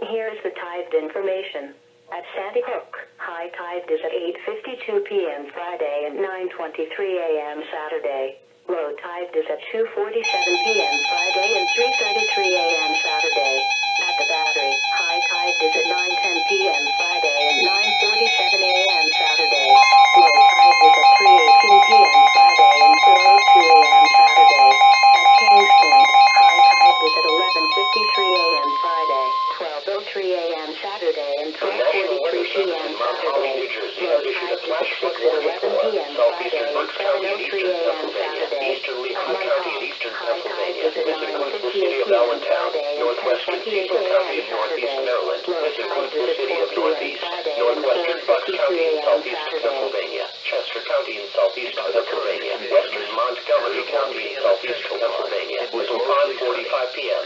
Here's the tide information. At Sandy Hook, high tide is at 8:52 p.m. Friday and 9:23 a.m. Saturday. Low tide is at 2:47 p.m. Friday and 3:33 a.m. Saturday. At the Battery, high tide is at 9:10 p.m. Friday and 9:47 a.m. Saturday. Low tide is at 3:18 p.m. Friday and 4:02 a.m. Saturday. At Kings Point, high tide is at 11:53 a.m. Friday, 12:03 a.m. Saturday and 12:43 p.m. Saturday. Low tide is at 6 at 11 p.m. Friday and 7:03 a.m. Saturday. Easterly At High County and Montauk, Eastern high tide Pennsylvania. is at This includes the 9:58 city of p.m. Allentown, Friday and northwestern 10:28 Cecil County a.m. of Northeast Saturday. Maryland. Low This tide includes is the at city 4 of p.m. Northeast, Friday and northwestern Bucks 4:52 County in a.m. southeast Saturday. Pennsylvania, Chester County in southeast Pennsylvania, western Montgomery County in southeast Pennsylvania. Until 5:45 p.m.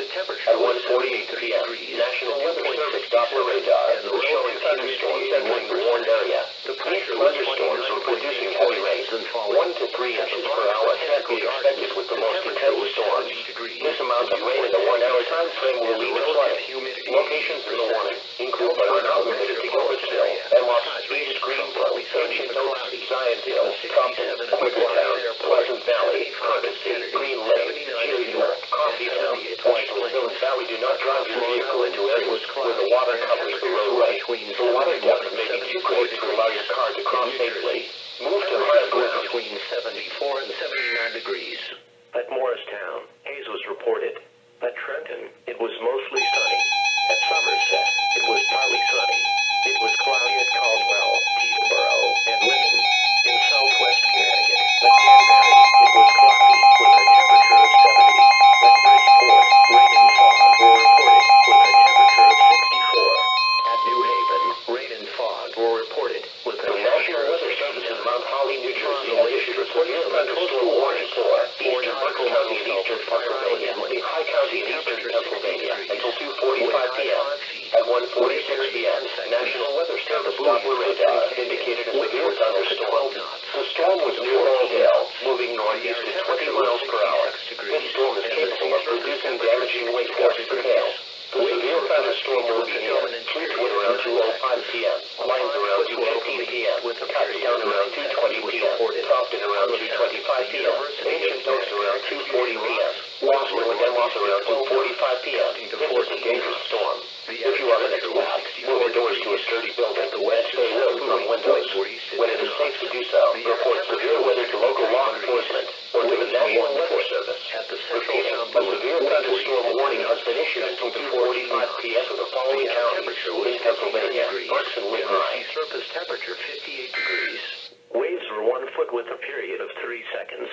At 1:48 p.m. National Weather Service Doppler radar is showing thunderstorms entering the warned area. These thunderstorms are producing heavy rains, 1 to 3 inches per hour can't be expected with the most intense storms. This amount of rain in the 1 hour time frame will lead to flooding. Locations in the warning include but are not limited to Gilbertville, Emmoss, East Greenville, Ancient Oaks, Zionville, Compton, Quakertown, Pleasant Valley, Hardesty, Green Lake, Cheerville, Coffeetown, Washington Hills Valley. Do not drive your vehicle into areas where the water covers the roadway. The water depth may be too great to allow your car to cross safely. Move to higher ground. Between 74 and 79 degrees. At Morristown, haze was reported. At Trenton, it was mostly sunny. At Somerset, it was partly sunny. It was cloudy at Caldwell, Teterboro, and Lyndon. In southwest Connecticut, at Danbury, it was cloudy with a temperature of 70. At Bridgeport, rain and fog were reported with a temperature of 64. At New Haven, rain and fog were reported with a The National Weather Service in Mount Holly, New Jersey has issued a severe thunderstorm warning for eastern Bucks County and eastern Pennsylvania, High County and eastern Pennsylvania until 2:45 p.m. At 1:46 p.m., National Weather Service Doppler radar indicated a severe thunderstorm. The storm was near Oakdale, moving northeast at 20 miles per hour. This storm is capable of producing damaging wind gusts and hail. The severe thunderstorm will be near Fleetwood around 2:05 p.m., Lyons around 2:15 p.m., Copstown around 2:20 p.m., Crofton around 2:25 p.m., Ancient Oaks around 2:40 p.m., Boston and Emmoss around 2:45 p.m. This is a dangerous storm. If you are in a collapse, move indoors to a sturdy building and stay away from windows. When it is safe to do so, report severe weather to local law enforcement or to the National Weather Service. Repeating, a severe thunderstorm warning has been issued until 2:45 p.m. for the following counties in Pennsylvania: Berks and Lehigh. Surface temperature 58 degrees. Waves were 1 foot with a period of 3 seconds.